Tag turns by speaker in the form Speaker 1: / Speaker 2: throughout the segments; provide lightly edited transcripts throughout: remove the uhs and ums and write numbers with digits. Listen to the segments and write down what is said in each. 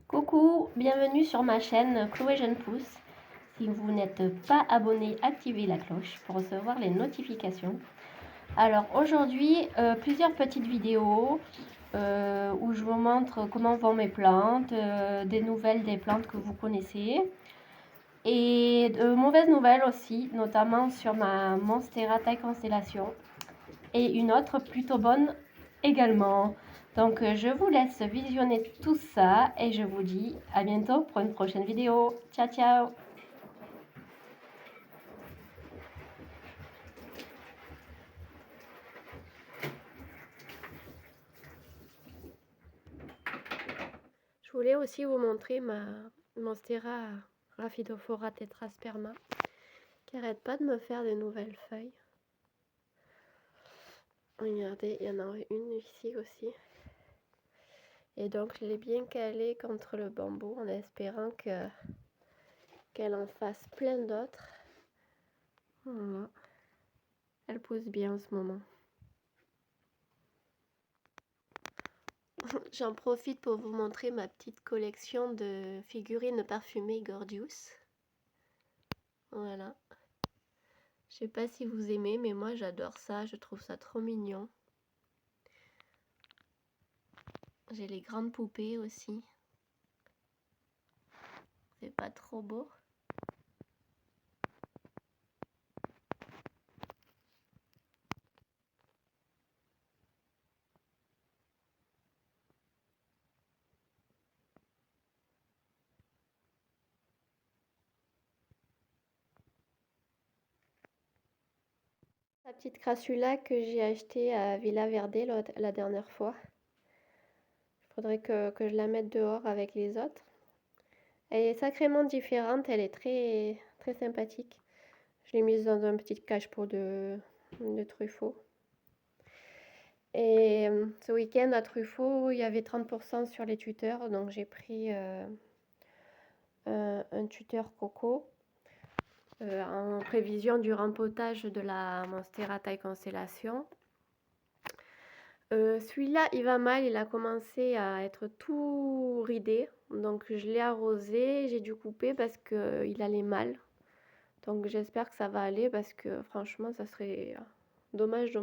Speaker 1: Coucou, bienvenue sur ma chaîne Chloé Jeune Pousse. Si vous n'êtes pas abonné, activez la cloche pour recevoir les notifications. Alors aujourd'hui, plusieurs petites vidéos où je vous montre comment vont mes plantes, des nouvelles des plantes que vous connaissez. Et de mauvaises nouvelles aussi, notamment sur ma Monstera taille constellation. Et une autre plutôt bonne également. Donc je vous laisse visionner tout ça et je vous dis à bientôt pour une prochaine vidéo. Ciao ciao. Je voulais aussi vous montrer ma Monstera Rhaphidophora tetrasperma qui arrête pas de me faire de nouvelles feuilles. Regardez, il y en a une ici aussi. Et donc je l'ai bien calée contre le bambou en espérant qu'elle en fasse plein d'autres. Voilà. Elle pousse bien en ce moment. J'en profite pour vous montrer ma petite collection de figurines parfumées Gorgeous. Voilà. Je sais pas si vous aimez, mais moi j'adore ça, je trouve ça trop mignon. J'ai les grandes poupées aussi. C'est pas trop beau? La petite crassula que j'ai achetée à Villa Verde la dernière fois. Il faudrait que je la mette dehors avec les autres. Elle est sacrément différente, elle est très, très sympathique. Je l'ai mise dans un petit cache-pot de Truffaut. Et ce week-end à Truffaut, il y avait 30% sur les tuteurs, donc j'ai pris un tuteur coco en prévision du rempotage de la Monstera taille constellation. Celui-là, il va mal, il a commencé à être tout ridé, donc je l'ai arrosé, j'ai dû couper parce qu'il allait mal. Donc j'espère que ça va aller parce que franchement, ça serait dommage.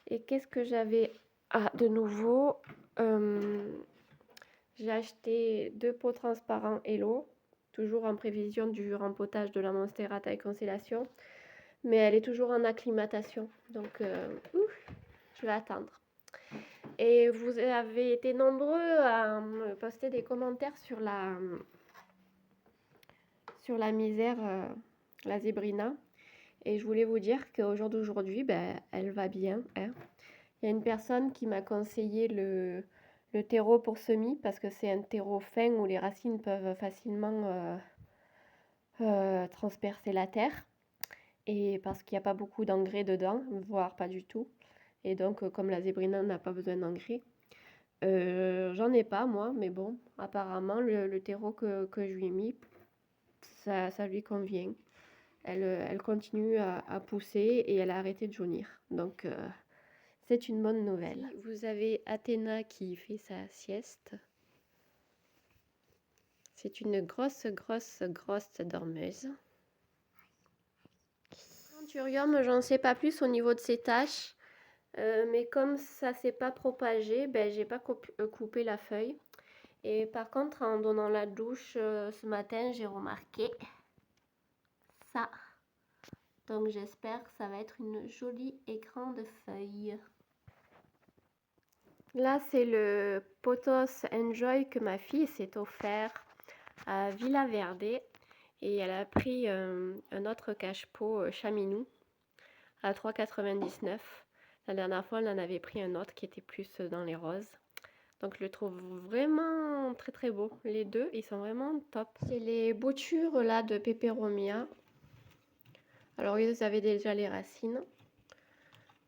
Speaker 1: Et qu'est-ce que j'avais de nouveau? J'ai acheté 2 pots transparents Hello, toujours en prévision du rempotage de la Monstera taille constellation. Mais elle est toujours en acclimatation, donc je vais attendre. Et vous avez été nombreux à me poster des commentaires sur la misère, la zébrina. Et je voulais vous dire qu'au jour d'aujourd'hui, elle va bien. Hein. Il y a une personne qui m'a conseillé le terreau pour semis parce que c'est un terreau fin où les racines peuvent facilement transpercer la terre. Et parce qu'il n'y a pas beaucoup d'engrais dedans, voire pas du tout. Et donc, comme la zébrina n'a pas besoin d'engrais, j'en ai pas moi, mais bon, apparemment, le terreau que je lui ai mis, ça lui convient. Elle continue à pousser et elle a arrêté de jaunir. Donc, c'est une bonne nouvelle. Vous avez Athéna qui fait sa sieste. C'est une grosse dormeuse. Anthurium, j'en sais pas plus au niveau de ses taches. Mais comme ça s'est pas propagé, j'ai pas coupé la feuille. Et par contre, en donnant la douche ce matin, j'ai remarqué ça. Donc j'espère que ça va être une jolie et grande feuille. Là, c'est le Pothos Enjoy que ma fille s'est offert à Villa Verde. Et elle a pris un autre cache-pot chaminou à 3,99 €. La dernière fois, elle en avait pris un autre qui était plus dans les roses. Donc je le trouve vraiment très beau. Les deux, ils sont vraiment top. C'est les boutures là de Peperomia. Alors ils avaient déjà les racines.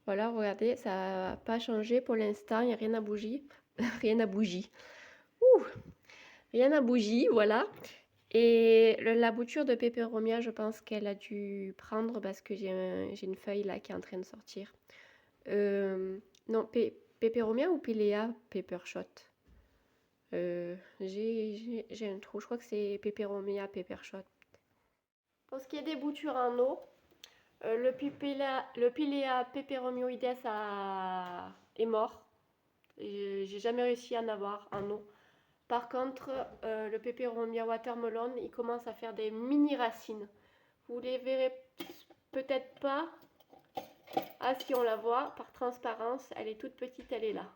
Speaker 1: Voilà, regardez, ça n'a pas changé pour l'instant, il n'y a rien à bouger. Rien à bouger. Rien à bouger, voilà. Et la bouture de Peperomia, je pense qu'elle a dû prendre parce que j'ai une feuille là qui est en train de sortir. Non, Peperomia ou Pilea Peppershot? J'ai un trou, je crois que c'est Peperomia Peppershot. Pour ce qui est des boutures en eau, le Pilea peperomioides est mort. J'ai jamais réussi à en avoir en eau. Par contre, le Peperomia watermelon, il commence à faire des mini racines. Vous les verrez peut-être pas. Ah, si on la voit par transparence, elle est toute petite, elle est là.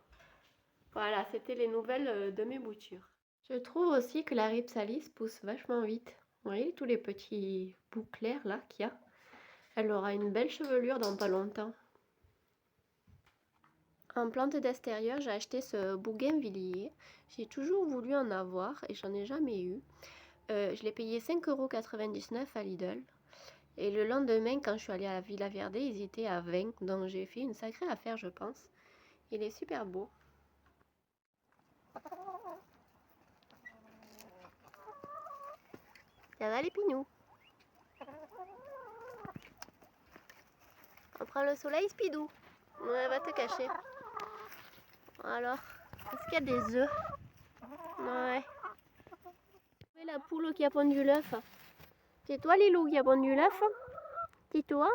Speaker 1: Voilà, c'était les nouvelles de mes boutures. Je trouve aussi que la Rhipsalis pousse vachement vite. Vous voyez tous les petits bouts clairs là qu'il y a. Elle aura une belle chevelure dans pas longtemps. En plante d'extérieur, j'ai acheté ce bougainvillier. J'ai toujours voulu en avoir et j'en ai jamais eu. Je l'ai payé 5,99 € à Lidl. Et le lendemain, quand je suis allée à la Villa Verde, ils étaient à 20. Donc j'ai fait une sacrée affaire, je pense. Il est super beau. Ça va les pinous? On prend le soleil, Spidou? Ouais, va te cacher. Alors, est-ce qu'il y a des œufs? Ouais. C'est la poule qui a pondu l'œuf. C'est toi, Lilou, qui a pondu l'œuf? C'est toi?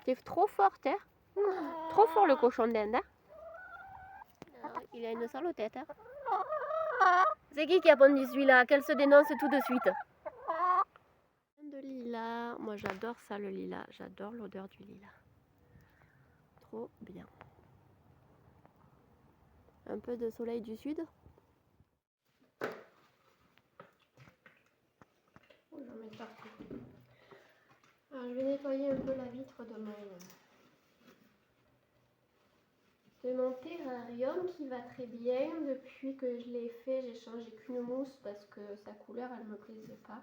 Speaker 1: T'es trop forte, hein? Trop fort le cochon d'Inde, hein? Il a une sale tête, hein? C'est qui a pondu celui-là? Qu'elle se dénonce tout de suite. De lilas, moi j'adore ça le lilas, j'adore l'odeur du lilas. Trop bien. Un peu de soleil du sud. Oh, j'en mets partout. Alors, je vais nettoyer un peu la vitre de mon terrarium qui va très bien. Depuis que je l'ai fait, j'ai changé qu'une mousse parce que sa couleur elle me plaisait pas.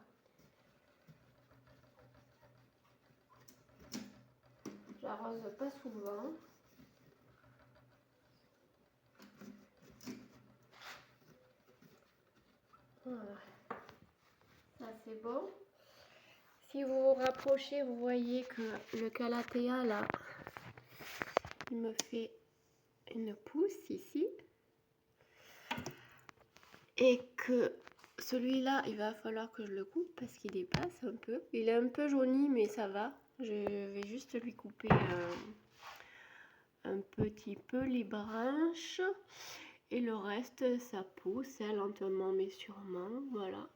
Speaker 1: J'arrose pas souvent. Voilà. Ça c'est bon. Si vous vous rapprochez, vous voyez que le calathea là, il me fait une pousse ici. Et que celui-là, il va falloir que je le coupe parce qu'il dépasse un peu. Il est un peu jauni, mais ça va. Je vais juste lui couper un petit peu les branches. Et le reste, ça pousse lentement mais sûrement. Voilà.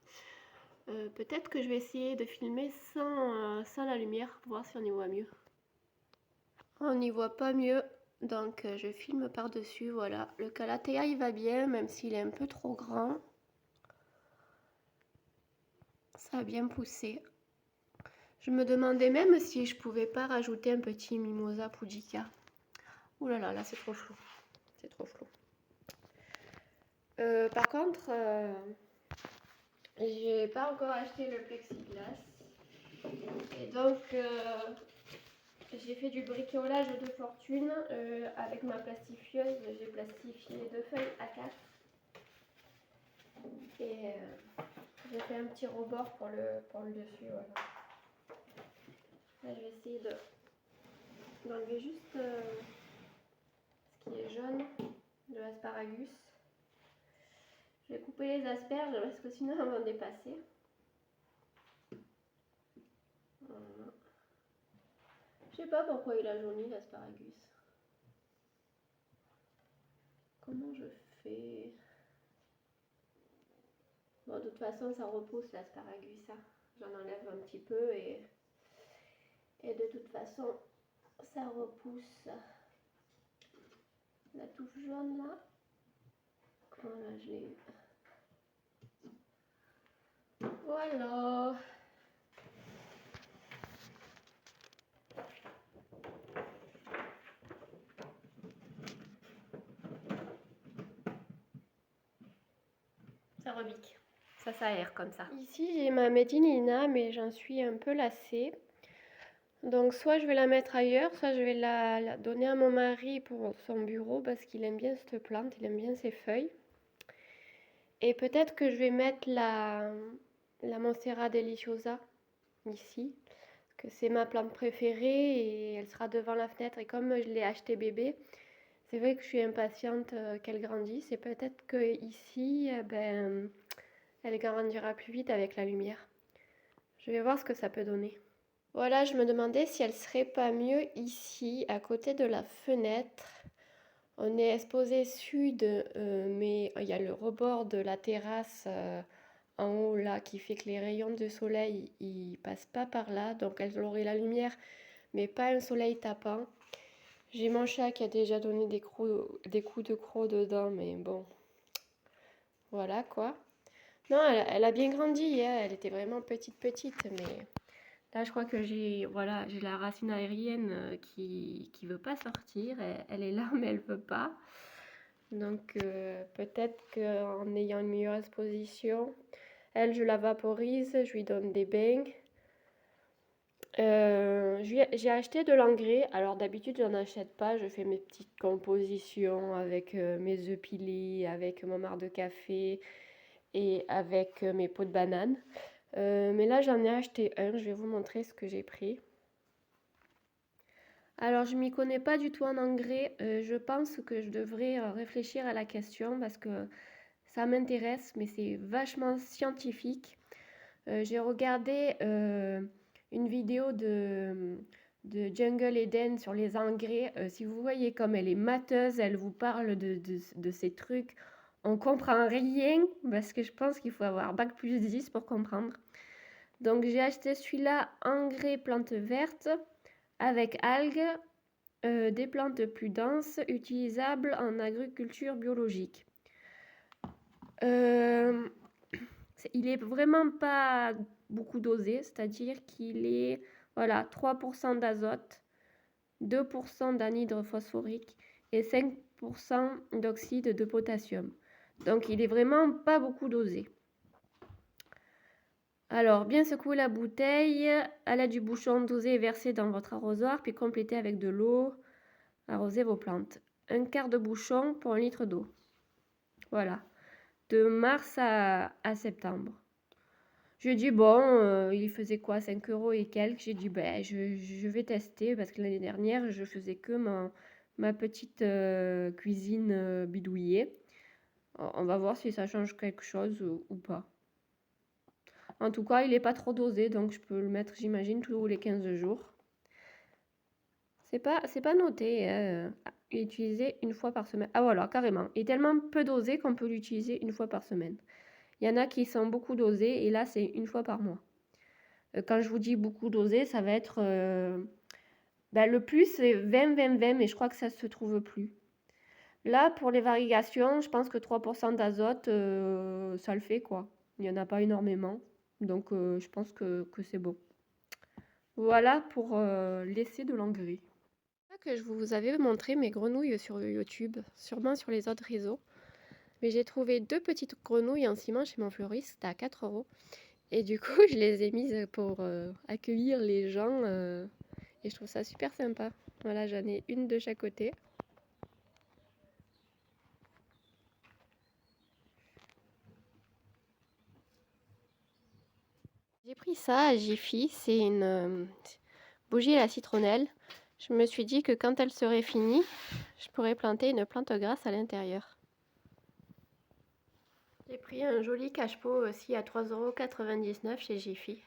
Speaker 1: Peut-être que je vais essayer de filmer sans la lumière pour voir si on y voit mieux. On n'y voit pas mieux. Donc je filme par-dessus. Voilà. Le calathea, il va bien, même s'il est un peu trop grand. Ça a bien poussé. Je me demandais même si je pouvais pas rajouter un petit mimosa pudica. Ouh là là, là c'est trop flou. C'est trop flou. Par contre, j'ai pas encore acheté le plexiglas. Et donc, j'ai fait du bricolage de fortune avec ma plastifieuse. J'ai plastifié 2 feuilles A4. Et j'ai fait un petit rebord pour le dessus. Voilà. Là, je vais essayer d'enlever juste ce qui est jaune de l'asparagus. Je vais couper les asperges parce que sinon elles vont dépasser. Voilà. Je sais pas pourquoi il a jauni l'asparagus. Comment je fais? Bon, de toute façon, ça repousse l'asparagus. Hein. J'en enlève un petit peu et de toute façon, ça repousse. La touffe jaune là. Voilà, je l'ai eu. Voilà. Ça rebique. Ça s'aère comme ça. Ici, j'ai ma médinina, mais j'en suis un peu lassée. Donc, soit je vais la mettre ailleurs, soit je vais la donner à mon mari pour son bureau parce qu'il aime bien cette plante, il aime bien ses feuilles. Et peut-être que je vais mettre la Monstera deliciosa ici, parce que c'est ma plante préférée et elle sera devant la fenêtre. Et comme je l'ai acheté bébé, C'est vrai que je suis impatiente qu'elle grandisse et peut-être que ici, elle grandira plus vite avec la lumière. Je vais voir ce que ça peut donner. Voilà, je me demandais si elle serait pas mieux ici, à côté de la fenêtre. On est exposé sud, mais il y a le rebord de la terrasse en haut là qui fait que les rayons de soleil ils passent pas par là, donc elle aurait la lumière, mais pas un soleil tapant. J'ai mon chat qui a déjà donné des coups de croc dedans, mais bon, voilà quoi. Non, elle a bien grandi, hein, elle était vraiment petite, mais là je crois que j'ai la racine aérienne qui veut pas sortir. Elle est là, mais elle veut pas. Donc peut-être qu'en ayant une meilleure exposition, elle, je la vaporise, je lui donne des bains. J'ai acheté de l'engrais. Alors d'habitude, j'en achète pas. Je fais mes petites compositions avec mes œufs pilés, avec mon marc de café et avec mes pots de banane. Mais là, j'en ai acheté un. Je vais vous montrer ce que j'ai pris. Alors, je m'y connais pas du tout en engrais. Je pense que je devrais réfléchir à la question parce que ça m'intéresse, mais c'est vachement scientifique. J'ai regardé une vidéo de Jungle Eden sur les engrais. Si vous voyez comme elle est mateuse, elle vous parle de ces trucs. On comprend rien parce que je pense qu'il faut avoir bac plus 10 pour comprendre. Donc j'ai acheté celui-là, engrais plantes vertes avec algues, des plantes plus denses, utilisables en agriculture biologique. Il est vraiment pas beaucoup dosé, c'est-à-dire qu'il est voilà, 3% d'azote, 2% d'anhydre phosphorique et 5% d'oxyde de potassium. Donc il est vraiment pas beaucoup dosé. Alors, bien secouer la bouteille à l'aide du bouchon, doser et verser dans votre arrosoir, puis compléter avec de l'eau, arroser vos plantes. Un quart de bouchon pour 1 litre d'eau. Voilà, de mars à septembre. J'ai dit, bon, il faisait quoi, 5 euros et quelques. J'ai dit, ben, je vais tester parce que l'année dernière, je faisais que ma petite cuisine bidouillée. On va voir si ça change quelque chose ou pas. En tout cas, il n'est pas trop dosé, donc je peux le mettre, j'imagine, tous les 15 jours. C'est pas noté, hein. Utiliser une fois par semaine. Ah voilà, carrément. Il est tellement peu dosé qu'on peut l'utiliser une fois par semaine. Il y en a qui sont beaucoup dosés et là, c'est une fois par mois. Quand je vous dis beaucoup dosé, ça va être... le plus, c'est 20-20-20, mais je crois que ça ne se trouve plus. Là, pour les varigations, je pense que 3% d'azote, ça le fait, quoi. Il n'y en a pas énormément. Donc, je pense que c'est bon. Voilà pour l'essai de l'engrais. Que je vous avais montré mes grenouilles sur YouTube, sûrement sur les autres réseaux. Mais j'ai trouvé 2 petites grenouilles en ciment chez mon fleuriste à 4 euros. Et du coup, je les ai mises pour accueillir les gens. Et je trouve ça super sympa. Voilà, j'en ai une de chaque côté. J'ai pris ça à Jiffy, c'est une bougie à la citronnelle. Je me suis dit que quand elle serait finie, je pourrais planter une plante grasse à l'intérieur. J'ai pris un joli cache-pot aussi à 3,99 € chez Jiffy.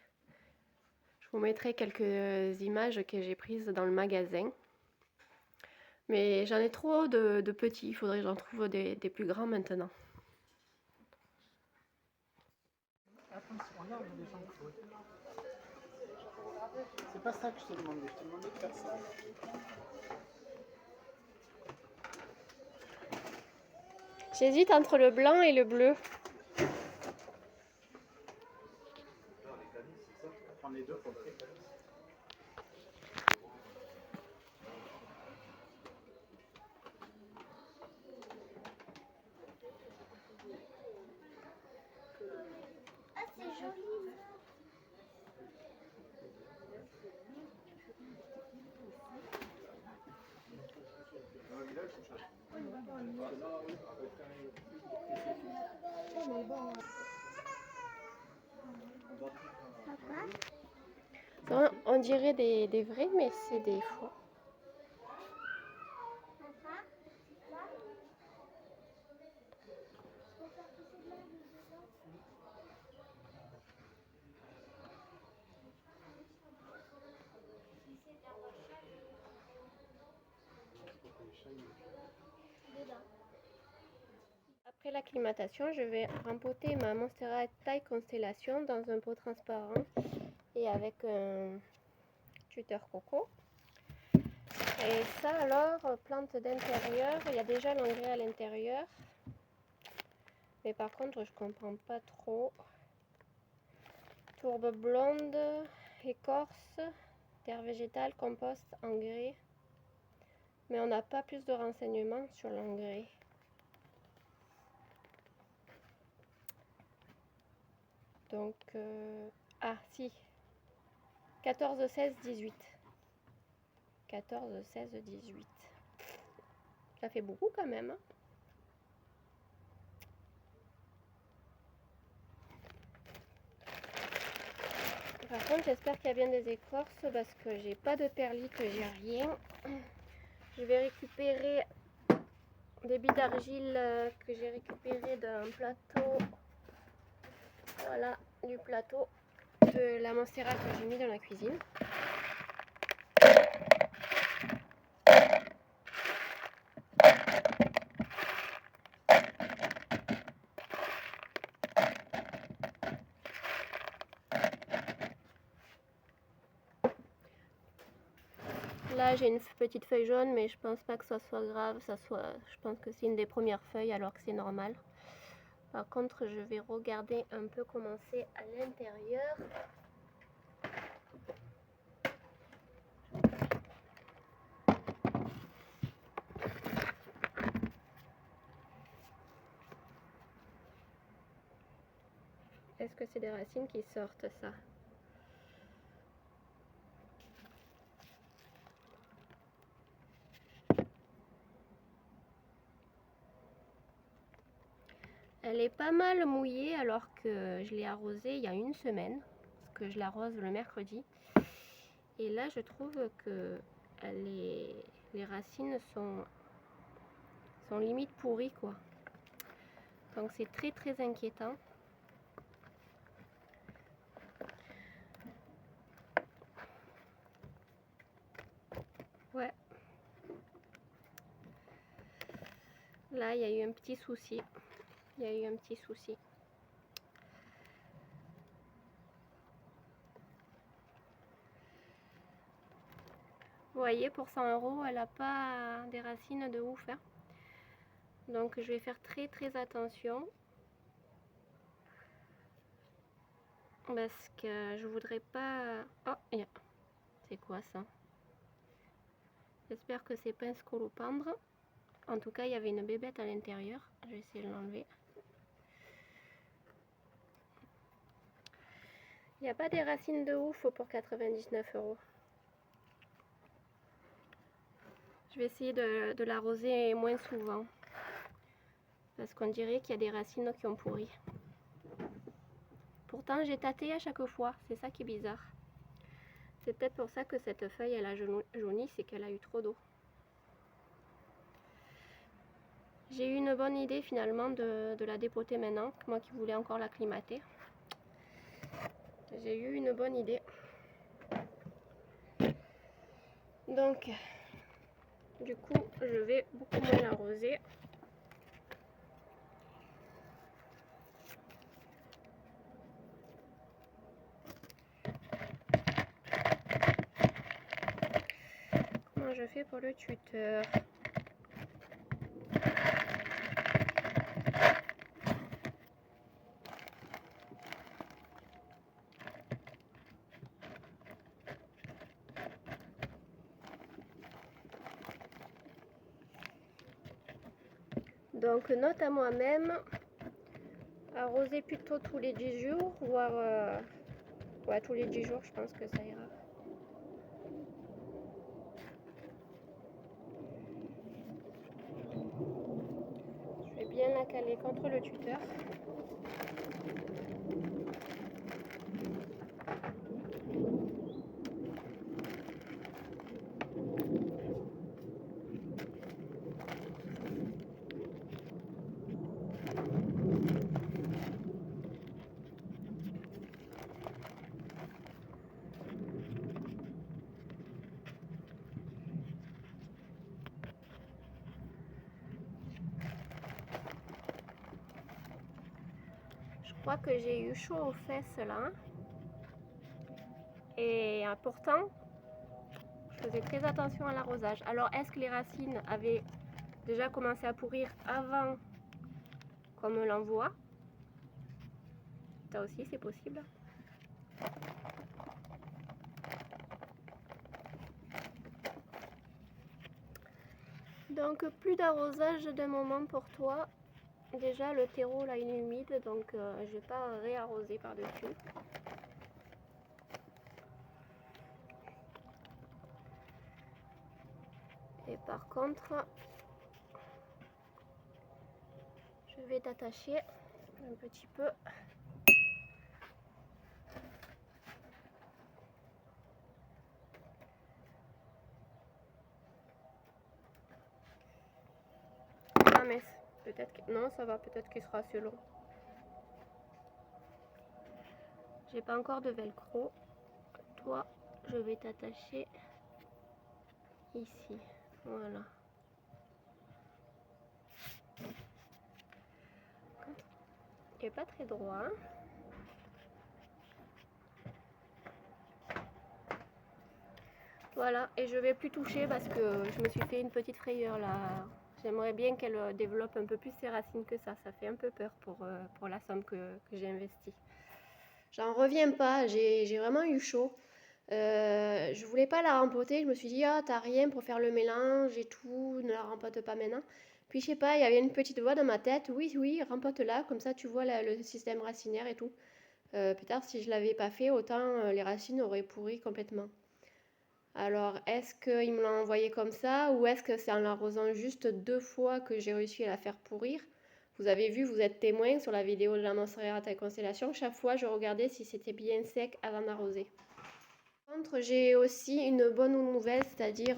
Speaker 1: Je vous mettrai quelques images que j'ai prises dans le magasin. Mais j'en ai trop de petits, il faudrait que j'en trouve des plus grands maintenant.
Speaker 2: C'est pas ça que je t'ai demandé de faire ça.
Speaker 1: J'hésite entre le blanc et le bleu.
Speaker 2: Prendre les deux pour le faire.
Speaker 3: Ah, c'est joli.
Speaker 2: Dans le village, c'est cher.
Speaker 3: Papa,
Speaker 1: On dirait des vrais, mais c'est des faux.
Speaker 3: papa,
Speaker 2: les chats,
Speaker 3: Dedans.
Speaker 1: Après l'acclimatation, je vais rempoter ma Monstera taille constellation dans un pot transparent et avec un tuteur coco. Et ça alors, plante d'intérieur, il y a déjà l'engrais à l'intérieur. Mais par contre, je comprends pas trop. Tourbe blonde, écorce, terre végétale, compost, engrais. Mais on n'a pas plus de renseignements sur l'engrais. Donc, ah si, 14, 16, 18. 14, 16, 18. Ça fait beaucoup quand même. Hein. Par contre, j'espère qu'il y a bien des écorces parce que j'ai pas de perlite, j'ai rien. Je vais récupérer des billes d'argile que j'ai récupérées d'un plateau. Voilà, du plateau de la Monstera que j'ai mis dans la cuisine. Là j'ai une petite feuille jaune mais je pense pas que ça soit grave, je pense que c'est une des premières feuilles alors que c'est normal. Par contre je vais regarder un peu comment c'est à l'intérieur. Est-ce que c'est des racines qui sortent ça? Elle est pas mal mouillée alors que je l'ai arrosée il y a une semaine, parce que je l'arrose le mercredi. Et là je trouve que les racines sont limite pourries quoi. Donc c'est très très inquiétant. Ouais. Là il y a eu un petit souci. Il y a eu un petit souci. Vous voyez, pour 100 €, elle n'a pas des racines de ouf. Hein. Donc je vais faire très très attention. Parce que je voudrais pas... Oh, yeah. C'est quoi ça? J'espère que c'est pas un scolopendre. En tout cas, il y avait une bébête à l'intérieur. Je vais essayer de l'enlever. Il n'y a pas des racines de ouf pour 99 €. Je vais essayer de l'arroser moins souvent. Parce qu'on dirait qu'il y a des racines qui ont pourri. Pourtant, j'ai tâté à chaque fois. C'est ça qui est bizarre. C'est peut-être pour ça que cette feuille, elle a jauni, c'est qu'elle a eu trop d'eau. J'ai eu une bonne idée finalement de la dépoter maintenant, moi qui voulais encore l'acclimater. J'ai eu une bonne idée. Donc, du coup, je vais beaucoup moins l'arroser. Comment je fais pour le tuteur? Donc, note à moi-même, arroser plutôt tous les 10 jours, voire ouais, tous les 10 jours, je pense que ça ira. Je vais bien la caler contre le tuteur. crois que j'ai eu chaud aux fesses là. Et pourtant, je faisais très attention à l'arrosage. Alors, est-ce que les racines avaient déjà commencé à pourrir avant qu'on me l'envoie? Ça aussi, c'est possible. Donc, plus d'arrosage de moment pour toi. Déjà, le terreau là, il est humide, donc je vais pas réarroser par-dessus. Et par contre, je vais t'attacher un petit peu. Ah mais peut-être que... Non, ça va, peut-être qu'il sera assez long. J'ai pas encore de velcro. Toi, je vais t'attacher ici. Voilà. Il est pas très droit. Voilà, et je vais plus toucher parce que je me suis fait une petite frayeur là. J'aimerais bien qu'elle développe un peu plus ses racines que ça. Ça fait un peu peur pour la somme que j'ai investie. J'en reviens pas, j'ai vraiment eu chaud. Je voulais pas la rempoter, je me suis dit, ah, t'as rien pour faire le mélange et tout, ne la rempote pas maintenant. Puis je sais pas, il y avait une petite voix dans ma tête, oui, oui, rempote-la, comme ça tu vois le système racinaire et tout. Peut-être si je l'avais pas fait, autant les racines auraient pourri complètement. Alors, est-ce qu'il me l'a envoyé comme ça ou est-ce que c'est en l'arrosant juste 2 fois que j'ai réussi à la faire pourrir? Vous avez vu, vous êtes témoin sur la vidéo de la Monstera à Constellation. Chaque fois, je regardais si c'était bien sec avant d'arroser. Par contre, j'ai aussi une bonne nouvelle, c'est-à-dire,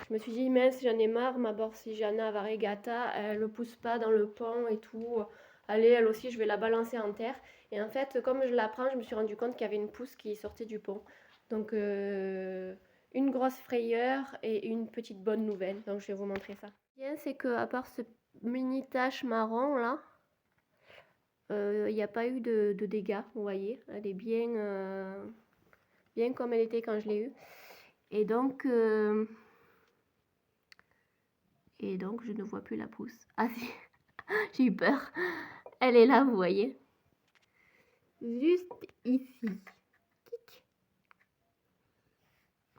Speaker 1: je me suis dit, mince, j'en ai marre, ma Borsigiana variegata, elle ne pousse pas dans le pont et tout. Allez, elle aussi, je vais la balancer en terre. Et en fait, comme je la prends, je me suis rendu compte qu'il y avait une pousse qui sortait du pont. Donc, une grosse frayeur et une petite bonne nouvelle. Donc, je vais vous montrer ça. Bien, c'est que à part ce mini tache marron là, il n'y a pas eu de dégâts, vous voyez. Elle est bien comme elle était quand je l'ai eue. Et donc, je ne vois plus la pousse. Ah si, j'ai eu peur. Elle est là, vous voyez. Juste ici.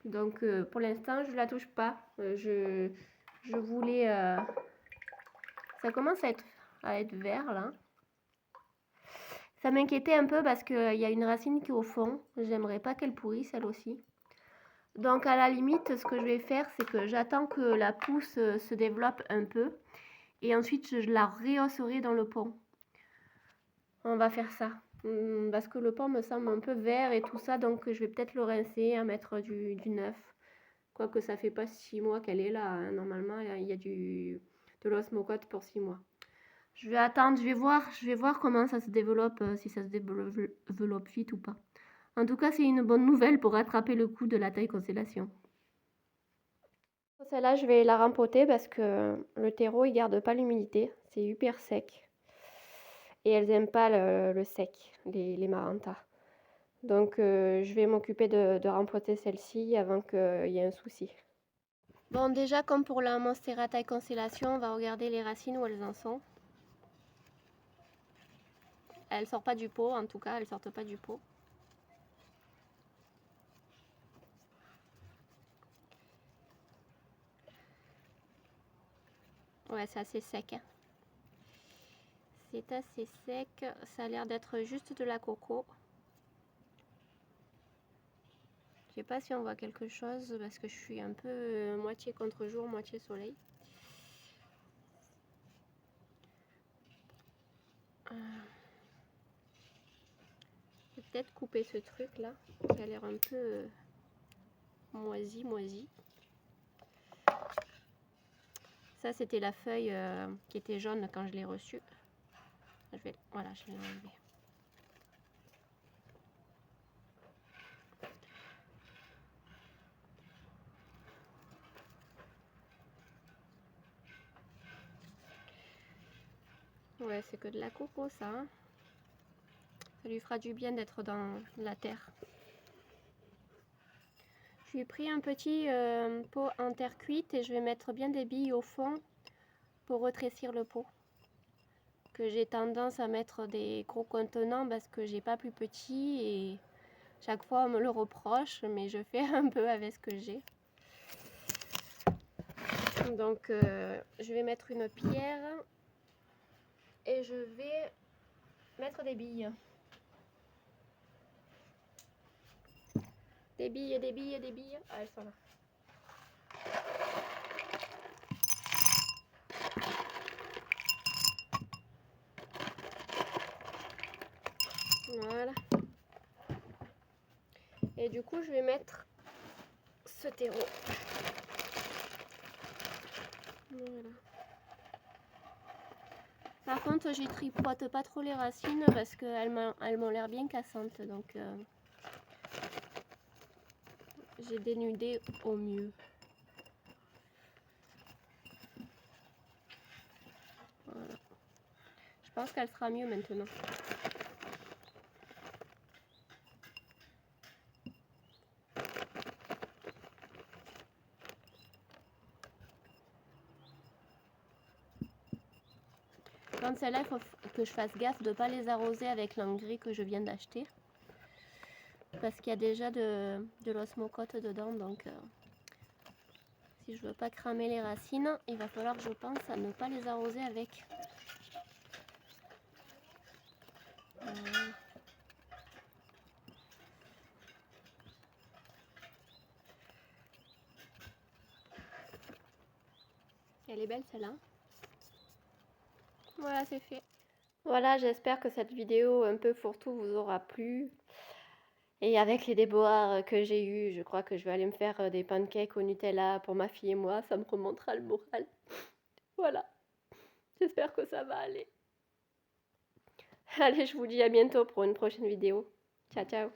Speaker 1: Donc, pour l'instant, je la touche pas. Je voulais... Ça commence à être vert, là. Ça m'inquiétait un peu parce qu'il y a une racine qui est au fond. J'aimerais pas qu'elle pourrisse, elle aussi. Donc, à la limite, ce que je vais faire, c'est que j'attends que la pousse se développe un peu. Et ensuite, je la rehausserai dans le pont. On va faire ça. Parce que le pont me semble un peu vert et tout ça. Donc, je vais peut-être le rincer, à mettre du neuf. Quoique ça fait pas 6 mois qu'elle est là. Hein. Normalement, il y a de l'osmocote pour 6 mois. Je vais attendre, je vais voir comment ça se développe, si ça se développe vite ou pas. En tout cas, c'est une bonne nouvelle pour rattraper le coup de la taille constellation. Celle-là, je vais la rempoter parce que le terreau, il garde pas l'humidité. C'est hyper sec. Et elles n'aiment pas le sec, les marantas. Donc, je vais m'occuper de rempoter celle-ci avant qu'il y ait un souci. Bon, déjà, comme pour la Monstera taille constellation, on va regarder les racines où elles en sont. Elles sortent pas du pot, en tout cas, elles sortent pas du pot. Ouais, c'est assez sec. Hein. C'est assez sec. Ça a l'air d'être juste de la coco. Je sais pas si on voit quelque chose parce que je suis un peu moitié contre-jour, moitié soleil. Je vais peut-être couper ce truc là qui a l'air un peu moisi. Ça, c'était la feuille qui était jaune quand je l'ai reçue. Voilà, je l'ai enlevée. Ouais, c'est que de la coco, ça. Hein. Ça lui fera du bien d'être dans la terre. Je lui ai pris un petit pot en terre cuite et je vais mettre bien des billes au fond pour retrécir le pot. Que j'ai tendance à mettre des gros contenants parce que j'ai pas plus petit et chaque fois on me le reproche, mais je fais un peu avec ce que j'ai. Donc je vais mettre une pierre et je vais mettre des billes. Des billes, des billes, des billes. Ah, elles sont là. Voilà. Et du coup, je vais mettre ce terreau. Voilà. Par contre, j'y tripote pas trop les racines parce qu'elles m'ont l'air bien cassantes. Donc, j'ai dénudé au mieux. Voilà. Je pense qu'elle sera mieux maintenant. Quand celles-là, il faut que je fasse gaffe de ne pas les arroser avec l'engrais que je viens d'acheter. Parce qu'il y a déjà de l'osmocote dedans. Donc, si je veux pas cramer les racines, il va falloir, je pense, à ne pas les arroser avec. Elle est belle celle-là. Voilà, c'est fait. Voilà, j'espère que cette vidéo un peu fourre-tout vous aura plu. Et avec les déboires que j'ai eus, je crois que je vais aller me faire des pancakes au Nutella pour ma fille et moi. Ça me remontera le moral. Voilà. J'espère que ça va aller. Allez, je vous dis à bientôt pour une prochaine vidéo. Ciao, ciao.